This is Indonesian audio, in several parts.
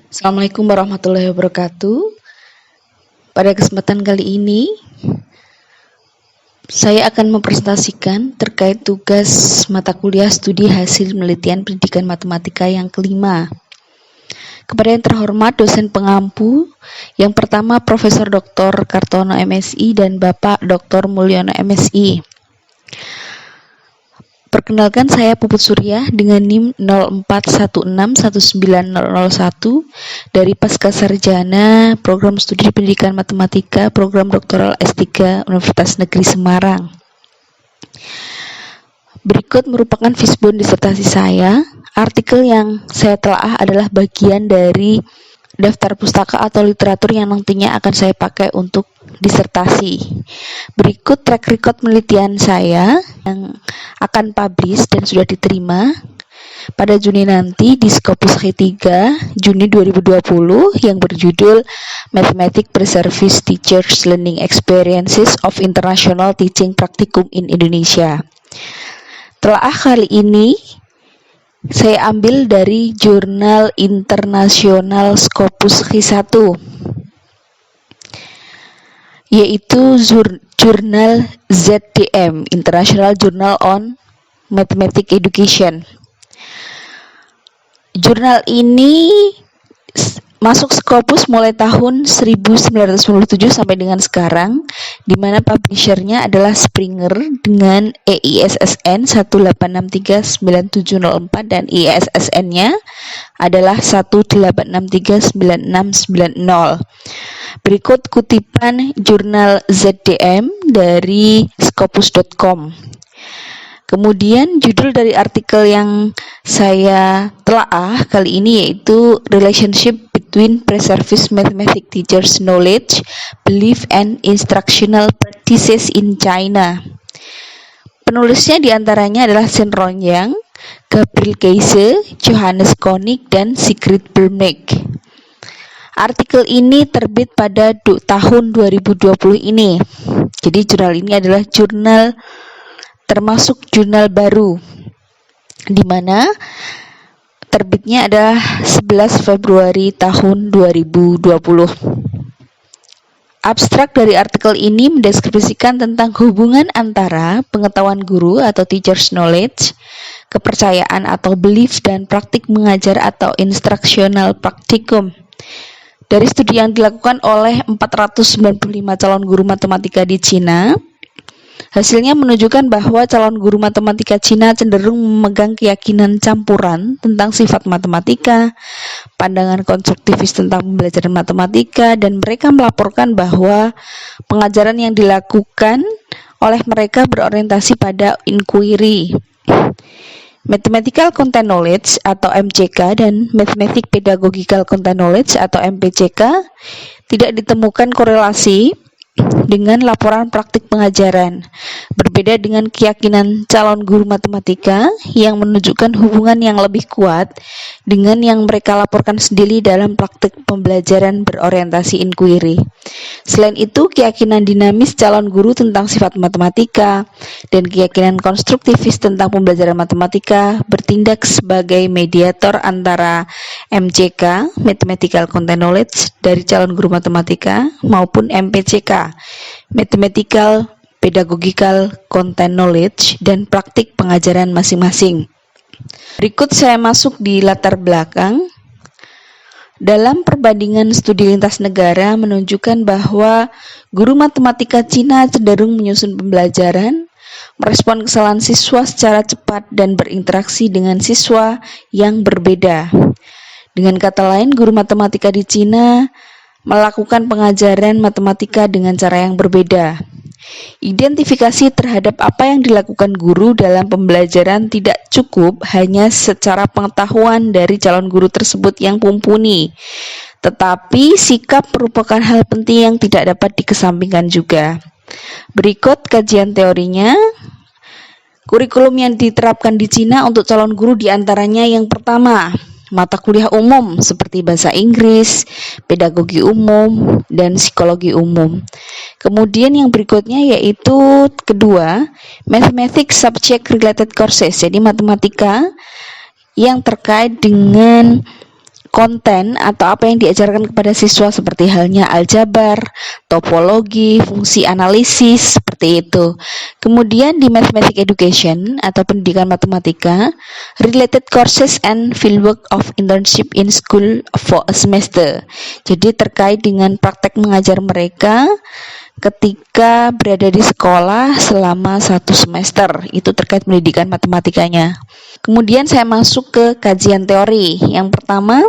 Assalamualaikum warahmatullahi wabarakatuh. Pada kesempatan kali ini, saya akan mempresentasikan terkait tugas mata kuliah studi hasil penelitian pendidikan matematika yang kelima. Kepada yang terhormat dosen pengampu, yang pertama Profesor Dr. Kartono MSI dan Bapak Dr. Mulyono MSI. Perkenalkan, saya Puput Surya dengan NIM 04161901 dari Pasca Sarjana Program Studi Pendidikan Matematika Program Doktoral S3 Universitas Negeri Semarang. Berikut merupakan fishbone disertasi saya. Artikel yang saya telaah adalah bagian dari daftar pustaka atau literatur yang nantinya akan saya pakai untuk disertasi. Berikut track record penelitian saya yang akan publish dan sudah diterima pada Juni nanti di Scopus G3 Juni 2020 yang berjudul Mathematics Pre-Service Teachers Learning Experiences of International Teaching Practicum in Indonesia. Telaah kali ini saya ambil dari Jurnal Internasional Scopus G1, yaitu Jurnal ZDM, International Journal on Mathematics Education. Jurnal ini masuk Scopus mulai tahun 1997 sampai dengan sekarang, di mana publishernya adalah Springer dengan EISSN 1863970 dan ISSN-nya adalah 1863960. Berikut kutipan jurnal ZDM dari scopus.com. Kemudian judul dari artikel yang saya telaah kali ini yaitu Relationship between Pre-Service Mathematics Teachers' Knowledge, Belief and Instructional Practices in China. Penulisnya diantaranya adalah Shen Rongyang, Gabriel Keise, Johannes Koenig, dan Sigrid Bernbeck. Artikel ini terbit pada tahun 2020 ini. Jadi jurnal ini adalah jurnal termasuk jurnal baru, di mana terbitnya adalah 11 Februari tahun 2020. Abstrak dari artikel ini mendeskripsikan tentang hubungan antara pengetahuan guru atau teacher's knowledge, kepercayaan atau belief, dan praktik mengajar atau instructional practicum. Dari studi yang dilakukan oleh 495 calon guru matematika di Cina, hasilnya menunjukkan bahwa calon guru matematika Cina cenderung memegang keyakinan campuran tentang sifat matematika, pandangan konstruktivis tentang pembelajaran matematika, dan mereka melaporkan bahwa pengajaran yang dilakukan oleh mereka berorientasi pada inquiry, Mathematical Content Knowledge atau MCK, dan Mathematics Pedagogical Content Knowledge atau MPCK. Tidak ditemukan korelasi dengan laporan praktik pengajaran. Berbeda dengan keyakinan calon guru matematika yang menunjukkan hubungan yang lebih kuat dengan yang mereka laporkan sendiri dalam praktik pembelajaran berorientasi inquiry. Selain itu, keyakinan dinamis calon guru tentang sifat matematika dan keyakinan konstruktivis tentang pembelajaran matematika bertindak sebagai mediator antara MCK, Mathematical Content Knowledge, dari calon guru matematika maupun MPCK, Mathematical Pedagogical Content Knowledge, dan praktik pengajaran masing-masing. Berikut saya masuk di latar belakang. Dalam perbandingan studi lintas negara menunjukkan bahwa guru matematika Cina cenderung menyusun pembelajaran, merespon kesalahan siswa secara cepat, dan berinteraksi dengan siswa yang berbeda. Dengan kata lain, guru matematika di Cina melakukan pengajaran matematika dengan cara yang berbeda. Identifikasi terhadap apa yang dilakukan guru dalam pembelajaran tidak cukup hanya secara pengetahuan dari calon guru tersebut yang mumpuni, tetapi sikap merupakan hal penting yang tidak dapat dikesampingkan juga. Berikut kajian teorinya. Kurikulum yang diterapkan di Cina untuk calon guru diantaranya yang pertama, mata kuliah umum seperti bahasa Inggris, pedagogi umum, dan psikologi umum. Kemudian yang berikutnya yaitu kedua, Mathematics Subject Related Courses, jadi matematika yang terkait dengan konten atau apa yang diajarkan kepada siswa seperti halnya aljabar, topologi, fungsi analisis, seperti itu. Kemudian di mathematics education atau pendidikan matematika, related courses and fieldwork of internship in school for a semester. Jadi terkait dengan praktek mengajar mereka ketika berada di sekolah selama 1 semester, itu terkait pendidikan matematikanya. Kemudian saya masuk ke kajian teori. Yang pertama,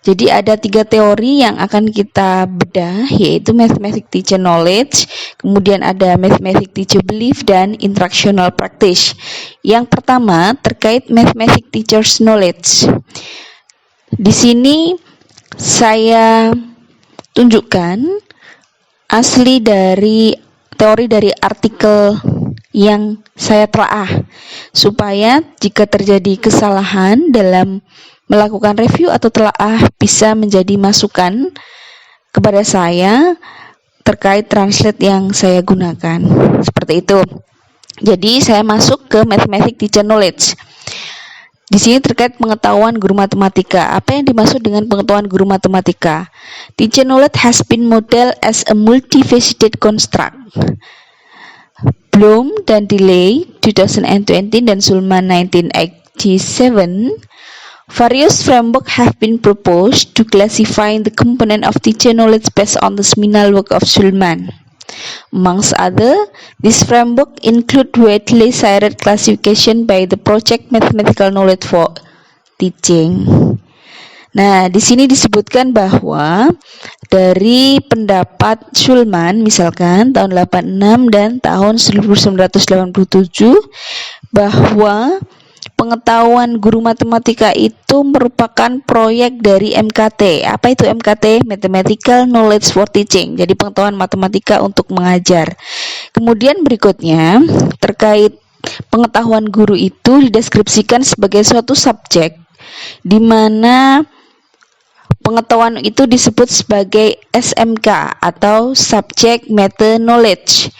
jadi ada 3 teori yang akan kita bedah, yaitu mathematics teacher knowledge, kemudian ada mathematics teacher belief, dan instructional practice. Yang pertama terkait mathematics teacher's knowledge. Di sini saya tunjukkan asli dari teori dari artikel yang saya telaah, supaya jika terjadi kesalahan dalam melakukan review atau telaah bisa menjadi masukan kepada saya terkait translate yang saya gunakan. Seperti itu. Jadi saya masuk ke mathematics teacher knowledge. Di sini terkait pengetahuan guru matematika. Apa yang dimaksud dengan pengetahuan guru matematika? Teacher knowledge has been modeled as a multifaceted construct. Bloom dan Delay 2020 dan Sulman 1987, various frameworks have been proposed to classify the component of teacher knowledge based on the seminal work of Sulman. Amongst other, this framework include widely cited classification by the Project Mathematical Knowledge for Teaching. Nah, di sini disebutkan bahwa dari pendapat Sulman, misalkan tahun 86 dan tahun 1987, bahwa pengetahuan guru matematika itu merupakan proyek dari MKT. Apa itu MKT? Mathematical Knowledge for Teaching. Jadi pengetahuan matematika untuk mengajar. Kemudian berikutnya, terkait pengetahuan guru itu dideskripsikan sebagai suatu subjek di mana pengetahuan itu disebut sebagai SMK atau Subject Matter Knowledge.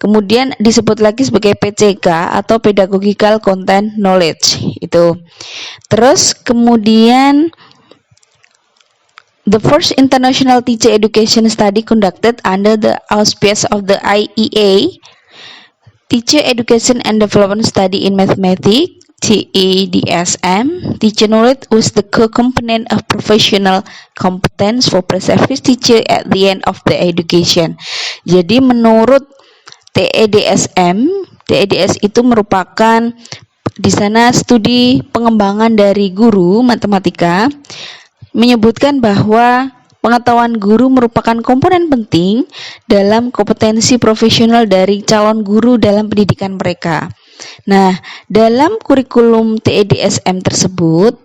Kemudian disebut lagi sebagai PCK atau Pedagogical Content Knowledge. Itu. Terus kemudian the first international teacher education study conducted under the auspices of the IEA, Teacher Education and Development Study in Mathematics, TEDSM. Teacher knowledge was the core component of professional competence for pre-service teacher at the end of the education. Jadi menurut TEDS itu merupakan di sana studi pengembangan dari guru matematika, menyebutkan bahwa pengetahuan guru merupakan komponen penting dalam kompetensi profesional dari calon guru dalam pendidikan mereka. Nah, dalam kurikulum TEDSM tersebut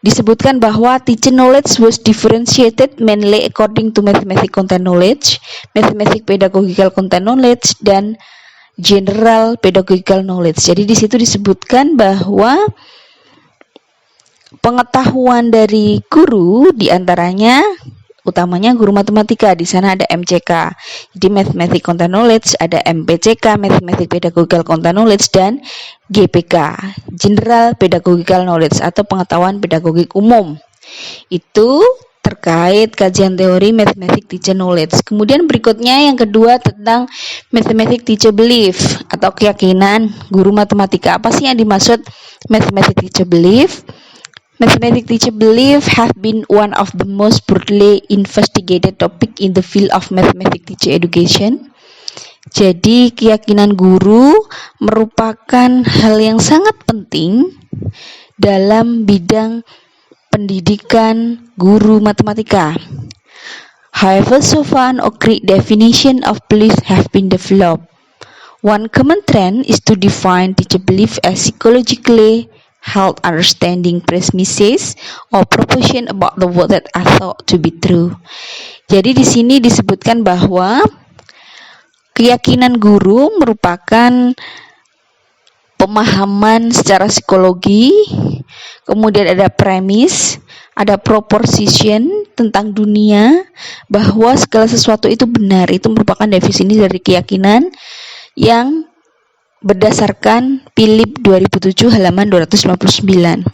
disebutkan bahwa teacher knowledge was differentiated mainly according to mathematics content knowledge, mathematics pedagogical content knowledge, dan general pedagogical knowledge. Jadi di situ disebutkan bahwa pengetahuan dari guru diantaranya utamanya guru matematika. Di sana ada MCK, jadi Mathematics Content Knowledge, ada MPCK, Mathematics Pedagogical Content Knowledge, dan GPK, General Pedagogical Knowledge atau pengetahuan pedagogik umum. Itu terkait kajian teori Mathematics Teacher Knowledge. Kemudian berikutnya yang kedua tentang Mathematics Teacher Belief atau keyakinan guru matematika. Apa sih yang dimaksud Mathematics Teacher Belief? Mathematics teacher belief have been one of the most broadly investigated topic in the field of mathematics teacher education. Jadi keyakinan guru merupakan hal yang sangat penting dalam bidang pendidikan guru matematika. However, so far no concrete definition of belief have been developed. One common trend is to define teacher belief as psychologically held understanding premises or proposition about the world that are thought to be true. Jadi di sini disebutkan bahwa keyakinan guru merupakan pemahaman secara psikologi, kemudian ada premis, ada proposition tentang dunia, bahwa segala sesuatu itu benar. Itu merupakan definisi dari keyakinan yang berdasarkan Philip 2007 halaman 259.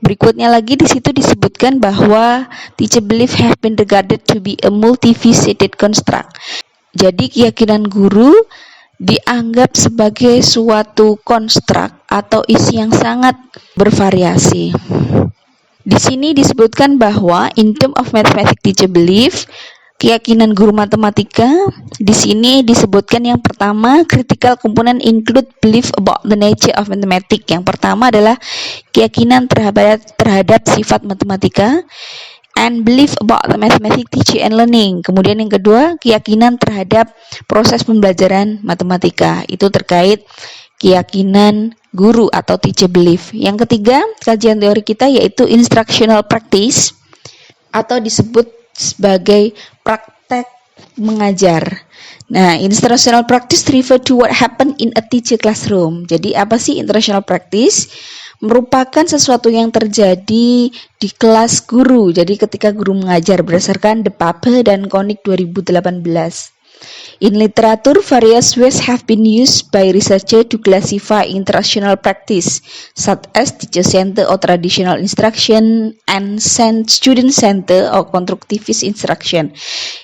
Berikutnya lagi di situ disebutkan bahwa teacher belief have been regarded to be a multifaceted construct. Jadi keyakinan guru dianggap sebagai suatu konstruk atau isi yang sangat bervariasi. Di sini disebutkan bahwa in term of mathematics teacher belief, keyakinan guru matematika, di sini disebutkan yang pertama, critical component include belief about the nature of mathematics. Yang pertama adalah keyakinan terhadap sifat matematika, and belief about the mathematics teaching and learning. Kemudian yang kedua, keyakinan terhadap proses pembelajaran matematika. Itu terkait keyakinan guru atau teacher belief. Yang ketiga, kajian teori kita yaitu instructional practice atau disebut sebagai praktek mengajar. Nah, instructional practice refer to what happen in a teacher classroom. Jadi apa sih instructional practice? Merupakan sesuatu yang terjadi di kelas guru. Jadi ketika guru mengajar berdasarkan De Pape dan Koenig 2018. In literature, various ways have been used by researchers to classify instructional practice, such as teacher center or traditional instruction, and student center or constructivist instruction.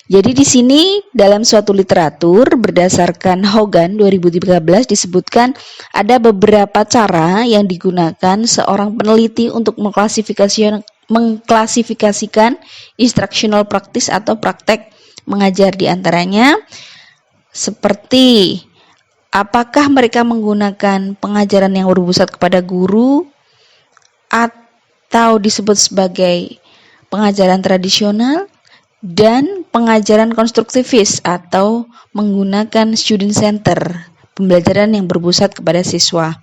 Jadi di sini dalam suatu literatur berdasarkan Hogan 2013 disebutkan ada beberapa cara yang digunakan seorang peneliti untuk mengklasifikasikan instructional practice atau praktek mengajar, di antaranya seperti apakah mereka menggunakan pengajaran yang berpusat kepada guru atau disebut sebagai pengajaran tradisional, dan pengajaran konstruktivis atau menggunakan student center, pembelajaran yang berpusat kepada siswa.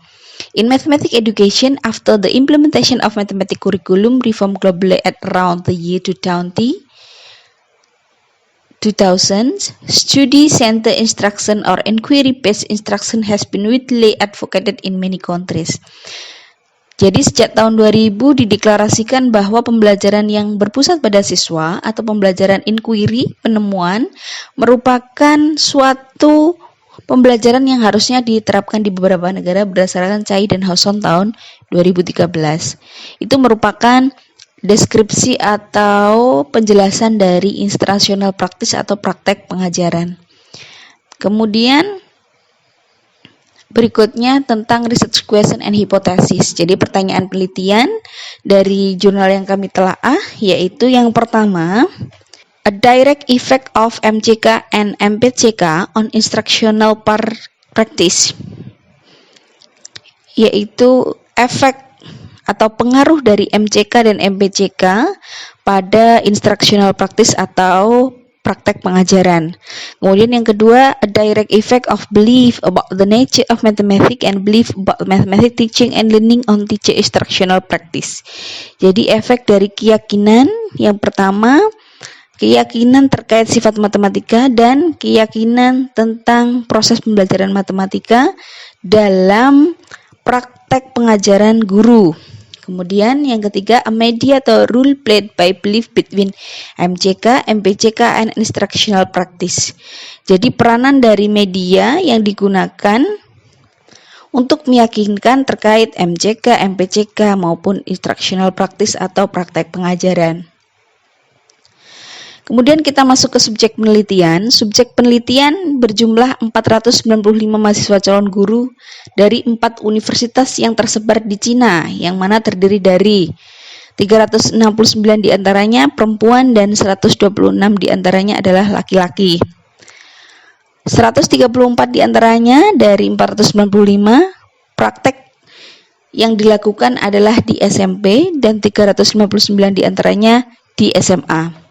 In mathematics education, after the implementation of mathematics curriculum reform globally at around the year 2000, study center instruction or inquiry-based instruction has been widely advocated in many countries. Jadi sejak tahun 2000 dideklarasikan bahwa pembelajaran yang berpusat pada siswa atau pembelajaran inquiry, penemuan, merupakan suatu pembelajaran yang harusnya diterapkan di beberapa negara berdasarkan Chai dan Hawson tahun 2013. Itu merupakan deskripsi atau penjelasan dari instructional practice atau praktek pengajaran. Kemudian berikutnya tentang research question and hypothesis. Jadi pertanyaan penelitian dari jurnal yang kami telaah yaitu yang pertama, a direct effect of MCK and MPCK on instructional practice, yaitu efek atau pengaruh dari MCK dan MPCK pada instructional practice atau praktek pengajaran. Kemudian yang kedua, a direct effect of belief about the nature of mathematics and belief about mathematics teaching and learning on teacher instructional practice. Jadi efek dari keyakinan yang pertama, keyakinan terkait sifat matematika dan keyakinan tentang proses pembelajaran matematika dalam praktek pengajaran guru. Kemudian yang ketiga, a media atau role played by belief between MCK, MPCK, and instructional practice. Jadi peranan dari media yang digunakan untuk meyakinkan terkait MCK, MPCK maupun instructional practice atau praktek pengajaran. Kemudian kita masuk ke subjek penelitian. Subjek penelitian berjumlah 495 mahasiswa calon guru dari 4 universitas yang tersebar di Cina, yang mana terdiri dari 369 diantaranya perempuan dan 126 diantaranya adalah laki-laki. 134 diantaranya dari 495 praktek yang dilakukan adalah di SMP dan 359 diantaranya di SMA.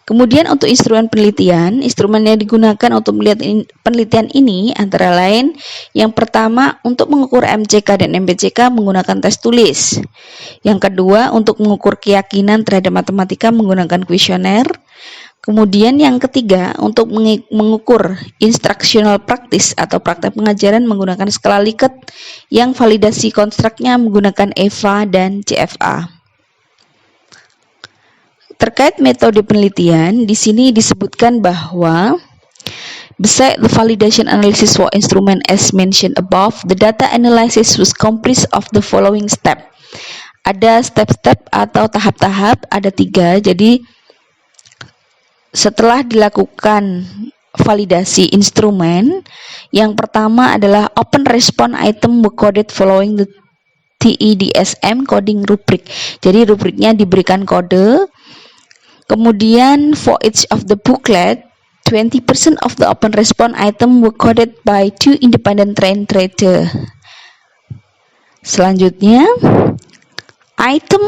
Kemudian untuk instrumen penelitian, instrumen yang digunakan untuk melihat penelitian ini antara lain yang pertama untuk mengukur MCK dan MPCK menggunakan tes tulis. Yang kedua untuk mengukur keyakinan terhadap matematika menggunakan kuesioner. Kemudian yang ketiga untuk mengukur instructional practice atau praktek pengajaran menggunakan skala Likert yang validasi konstruknya menggunakan EVA dan CFA. Terkait metode penelitian, di sini disebutkan bahwa Beside the validation analysis for instrument as mentioned above, the data analysis was comprised of the following step. Ada step-step atau tahap-tahap, ada 3. Jadi setelah dilakukan validasi instrumen, yang pertama adalah open response item were coded following the TEDSM coding rubric. Jadi rubriknya diberikan kode. Kemudian for each of the booklet, 20% of the open response item were coded by 2 independent trained trader. Selanjutnya, item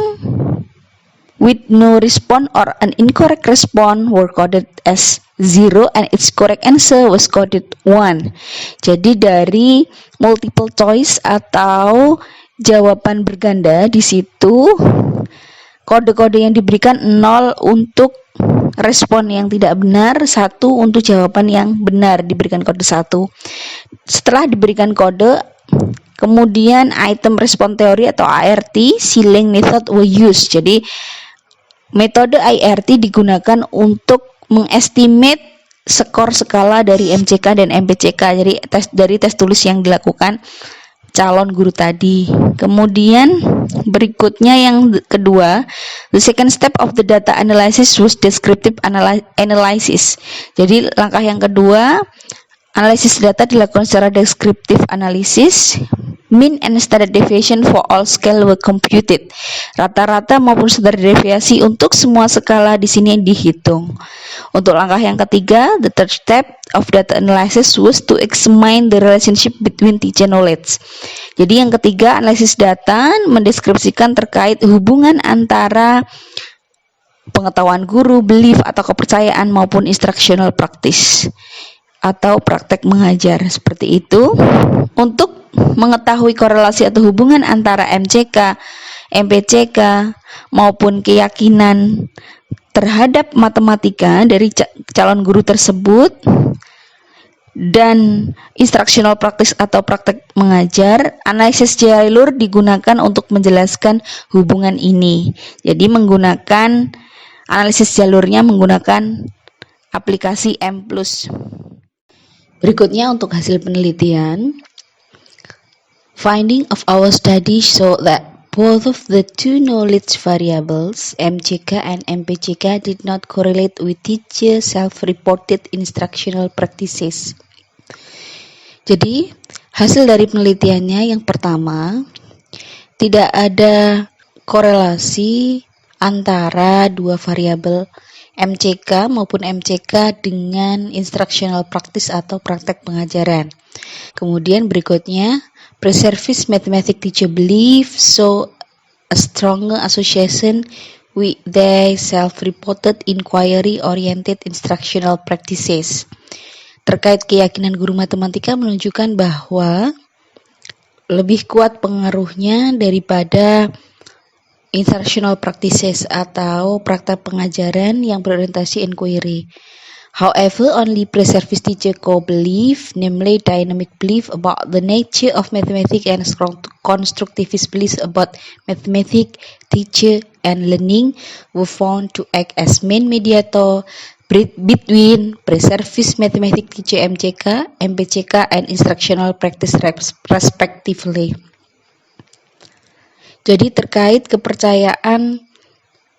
with no response or an incorrect response were coded as 0 and its correct answer was coded 1. Jadi dari multiple choice atau jawaban berganda di situ kode-kode yang diberikan 0 untuk respon yang tidak benar, 1 untuk jawaban yang benar, diberikan kode 1. Setelah diberikan kode, kemudian item respon teori atau ART ceiling method were used. Jadi metode ART digunakan untuk mengestimate skor skala dari MCK dan MPCK. Jadi dari tes tulis yang dilakukan calon guru tadi. Kemudian berikutnya yang kedua, the second step of the data analysis was descriptive analysis. Jadi langkah yang kedua, analisis data dilakukan secara descriptive analysis. Mean and standard deviation for all scale were computed. Rata-rata maupun standar deviasi untuk semua skala di sini dihitung. Untuk langkah yang ketiga, the third step of data analysis was to examine the relationship between teacher knowledge. Jadi yang ketiga, analisis data mendeskripsikan terkait hubungan antara pengetahuan guru, belief atau kepercayaan maupun instructional practice atau praktek mengajar, seperti itu. Untuk mengetahui korelasi atau hubungan antara MCK, MPCK maupun keyakinan terhadap matematika dari calon guru tersebut dan instructional practice atau praktek mengajar, analisis jalur digunakan untuk menjelaskan hubungan ini. Jadi menggunakan analisis jalurnya menggunakan aplikasi M+. Berikutnya untuk hasil penelitian. Finding of our study show that both of the two knowledge variables, MCK and MPCK, did not correlate with teacher self-reported instructional practices. Jadi, hasil dari penelitiannya yang pertama, tidak ada korelasi antara dua variabel MCK maupun MCK dengan instructional practice atau praktek pengajaran. Kemudian berikutnya, pre-service mathematics teacher belief show a stronger association with their self-reported inquiry-oriented instructional practices. Terkait keyakinan guru matematika menunjukkan bahwa lebih kuat pengaruhnya daripada instructional practices atau praktek pengajaran yang berorientasi inquiry. However, only pre-service teacher core belief, namely dynamic belief about the nature of mathematics and constructivist beliefs about mathematics, teacher, and learning were found to act as main mediator between pre-service mathematics teacher MCK, MPCK, and instructional practice respectively. Jadi terkait kepercayaan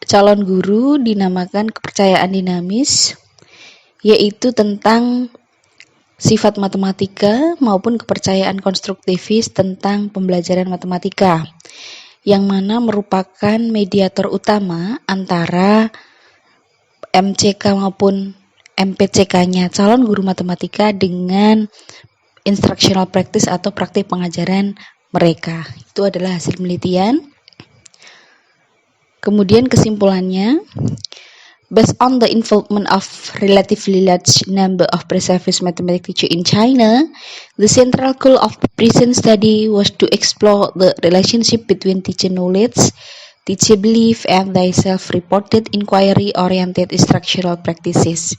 calon guru dinamakan kepercayaan dinamis, yaitu tentang sifat matematika maupun kepercayaan konstruktivis tentang pembelajaran matematika, yang mana merupakan mediator utama antara MCK maupun MPCK-nya calon guru matematika dengan instructional practice atau praktik pengajaran mereka. Itu adalah hasil penelitian. Kemudian kesimpulannya, based on the involvement of relatively large number of pre-service mathematics teachers in China, the central goal of the present study was to explore the relationship between teacher knowledge, teacher belief, and their self-reported inquiry-oriented instructional practices.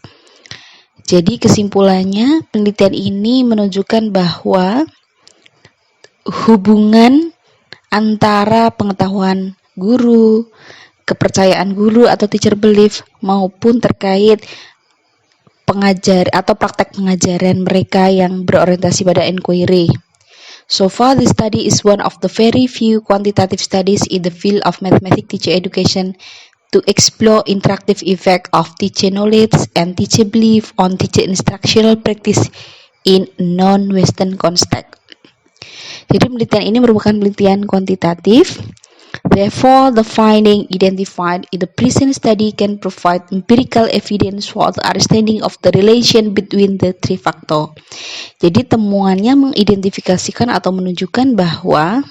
Jadi kesimpulannya, penelitian ini menunjukkan bahwa hubungan antara pengetahuan guru, kepercayaan guru atau teacher belief maupun terkait pengajar atau praktek pengajaran mereka yang berorientasi pada inquiry. So far, this study is one of the very few quantitative studies in the field of mathematics teacher education to explore interactive effect of teacher knowledge and teacher belief on teacher instructional practice in non-Western context. Jadi penelitian ini merupakan penelitian kuantitatif. Therefore, the finding identified in the present study can provide empirical evidence for the understanding of the relation between the three factor. Jadi temuannya mengidentifikasikan atau menunjukkan bahwa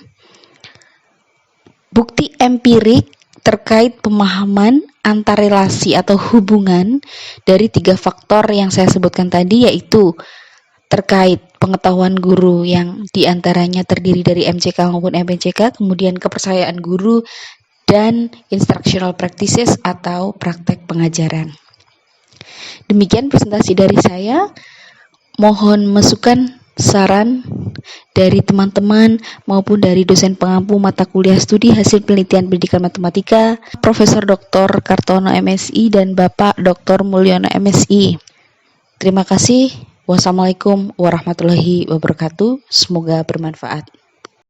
bukti empirik terkait pemahaman antar relasi atau hubungan dari 3 faktor yang saya sebutkan tadi, yaitu terkait pengetahuan guru yang diantaranya terdiri dari MCK maupun MPCK, kemudian kepercayaan guru, dan instructional practices atau praktek pengajaran. Demikian presentasi dari saya. Mohon masukan, saran dari teman-teman maupun dari dosen pengampu mata kuliah studi hasil penelitian pendidikan matematika, Profesor Dr. Kartono MSI dan Bapak Dr. Mulyono MSI. Terima kasih. Wassalamualaikum warahmatullahi wabarakatuh. Semoga bermanfaat.